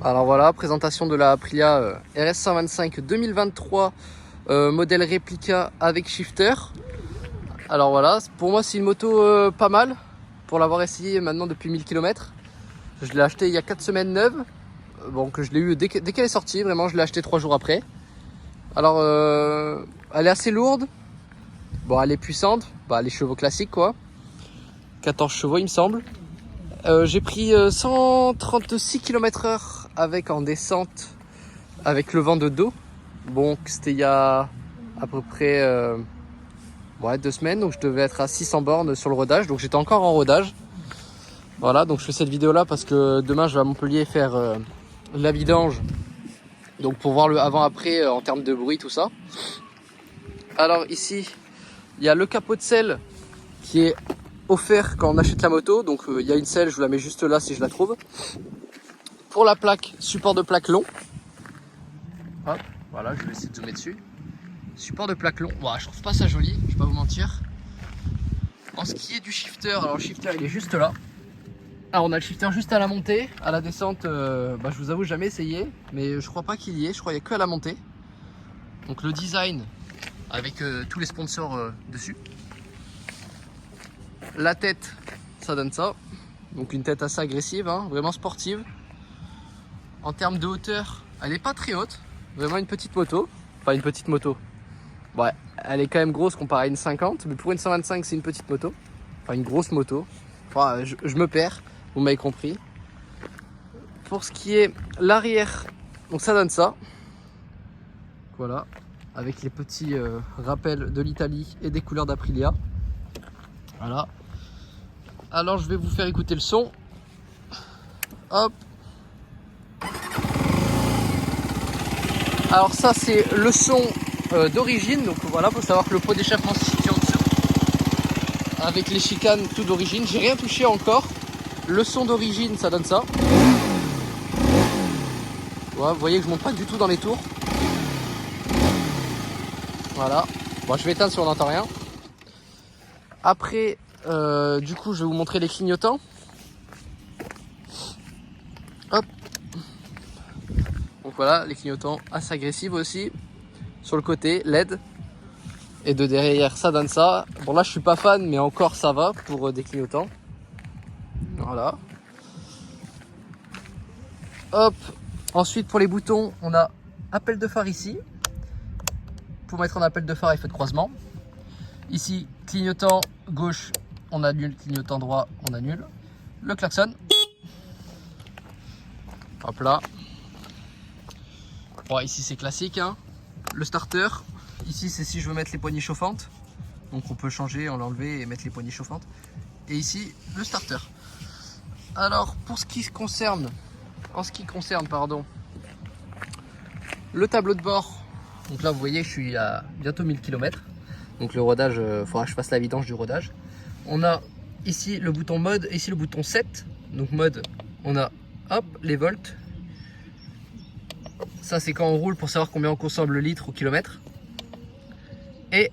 Alors voilà, présentation de la Aprilia RS125 2023 modèle réplica avec shifter. Alors voilà, pour moi c'est une moto pas mal pour l'avoir essayé maintenant depuis 1000 km. Je l'ai acheté il y a 4 semaines neuve. Bon, que je l'ai eu dès qu'elle est sortie, vraiment je l'ai acheté 3 jours après. Alors elle est assez lourde. Bon, elle est puissante, les chevaux classiques quoi. 14 chevaux il me semble. J'ai pris 136 km/h avec en descente avec le vent de dos. Bon, c'était il y a à peu près 2 semaines, donc je devais être à 600 bornes sur le rodage, donc j'étais encore en rodage. Voilà, donc je fais cette vidéo là parce que demain je vais à Montpellier faire la vidange, donc pour voir le avant-après en termes de bruit, tout ça. Alors ici, il y a le capot de selle qui est offert quand on achète la moto, donc il y a une selle, je vous la mets juste là si je la trouve. Pour la plaque, support de plaque long. Hop, voilà, je vais essayer de zoomer dessus. Support de plaque long, je trouve pas ça joli, je vais pas vous mentir. En ce qui est du shifter, alors le shifter il est juste là. Alors on a le shifter juste à la montée, à la descente, je vous avoue jamais essayé, mais je crois pas qu'il y ait, je crois qu'il y a que à la montée. Donc le design avec tous les sponsors dessus. La tête, ça donne ça. Donc une tête assez agressive, hein, vraiment sportive. En termes de hauteur, elle est pas très haute. Vraiment une petite moto. Enfin une petite moto. Ouais, elle est quand même grosse comparée à une 50. Mais pour une 125, c'est une petite moto. Enfin une grosse moto. Enfin, je me perds, vous m'avez compris. Pour ce qui est l'arrière, donc ça donne ça. Voilà. Avec les petits rappels de l'Italie et des couleurs d'Aprilia. Voilà. Alors je vais vous faire écouter le son. Hop. Alors ça c'est le son d'origine. Donc voilà, faut savoir que le pot d'échappement se situe en dessous. Avec les chicanes tout d'origine. J'ai rien touché encore. Le son d'origine ça donne ça. Ouais, vous voyez que je monte pas du tout dans les tours. Voilà. Bon, je vais éteindre si on n'entend rien. Après, du coup, je vais vous montrer les clignotants. Hop. Donc voilà, les clignotants assez agressifs aussi. Sur le côté, LED. Et de derrière, ça donne ça. Bon, là, je suis pas fan, mais encore, ça va pour des clignotants. Voilà. Hop. Ensuite, pour les boutons, on a appel de phare ici. Pour mettre en appel de phare et feu de croisement. Ici, clignotant gauche, on annule. Clignotant droit, on annule. Le klaxon. Hop là. Bon, ici c'est classique, hein. Le starter. Ici c'est si je veux mettre les poignées chauffantes. Donc on peut changer, on l'enlever et mettre les poignées chauffantes. Et ici le starter. Alors pour ce qui concerne, le tableau de bord. Donc là vous voyez je suis à bientôt 1000 km. Donc le rodage, il faudra que je fasse la vidange du rodage. On a ici le bouton mode, ici le bouton 7. Donc mode, on a hop les volts. Ça c'est quand on roule pour savoir combien on consomme le litre au kilomètre. Et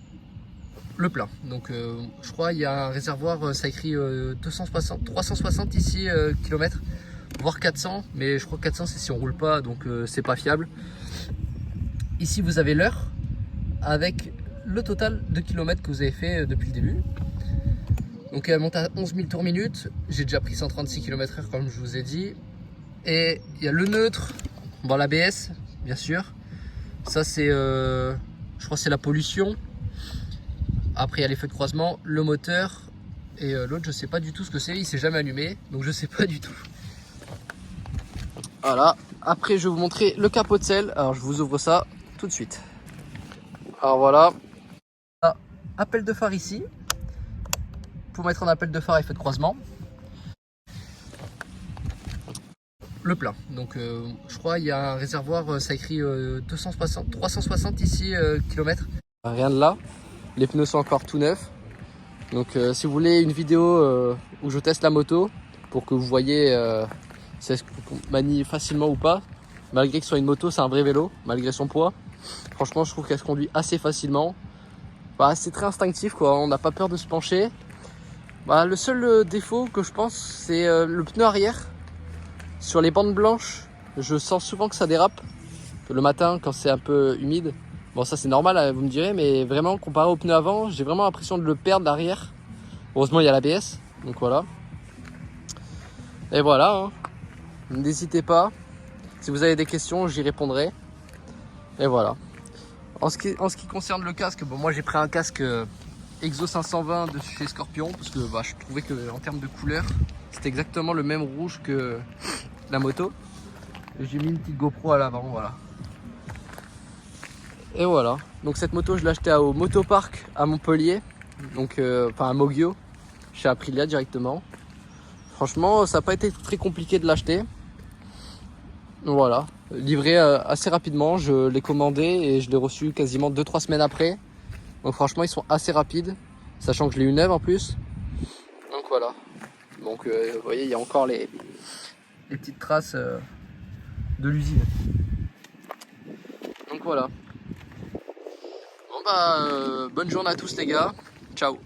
le plein. Donc je crois il y a un réservoir, ça écrit 360 ici kilomètres, voire 400. Mais je crois que 400 c'est si on roule pas, donc c'est pas fiable. Ici vous avez l'heure avec le total de kilomètres que vous avez fait depuis le début. Donc elle monte à 11 000 tours minute. J'ai déjà pris 136 km/h comme je vous ai dit. Et il y a le neutre. Bon, l'ABS, bien sûr. Ça, c'est, je crois que c'est la pollution. Après, il y a les feux de croisement, le moteur. Et l'autre, je sais pas du tout ce que c'est. Il s'est jamais allumé, donc je sais pas du tout. Voilà. Après, je vais vous montrer le capot de selle. Alors, je vous ouvre ça tout de suite. Alors, voilà. Appel de phare ici. Pour mettre en appel de phare et feu de croisement. Le plein. Donc je crois il y a un réservoir, ça écrit 360 ici kilomètres. Rien de là. Les pneus sont encore tout neufs. Donc si vous voulez une vidéo où je teste la moto pour que vous voyez si elle se manie facilement ou pas, malgré que ce soit une moto, c'est un vrai vélo, malgré son poids. Franchement, je trouve qu'elle se conduit assez facilement. C'est très instinctif quoi, on n'a pas peur de se pencher. Le seul défaut que je pense, c'est le pneu arrière. Sur les bandes blanches, je sens souvent que ça dérape le matin quand c'est un peu humide. Bon, ça c'est normal, vous me direz, mais vraiment comparé au pneu avant, j'ai vraiment l'impression de le perdre l'arrière. Heureusement il y a l'ABS, donc voilà. Et voilà, hein. N'hésitez pas, si vous avez des questions j'y répondrai. Et voilà. En ce qui concerne le casque, bon, moi j'ai pris un casque Exo 520 de chez Scorpion parce que je trouvais que en termes de couleur c'était exactement le même rouge que la moto. J'ai mis une petite GoPro à l'avant, voilà. Et voilà, donc cette moto je l'ai achetée au Motopark à Montpellier, donc enfin à Mogio, chez Aprilia directement. Franchement ça n'a pas été très compliqué de l'acheter. Voilà, livré assez rapidement, je l'ai commandé et je l'ai reçu quasiment 2-3 semaines après. Donc franchement ils sont assez rapides, sachant que je l'ai eu neuve en plus. Donc voilà, donc vous voyez il y a encore les petites traces de l'usine. Donc voilà. Bon bonne journée à tous les gars, ciao.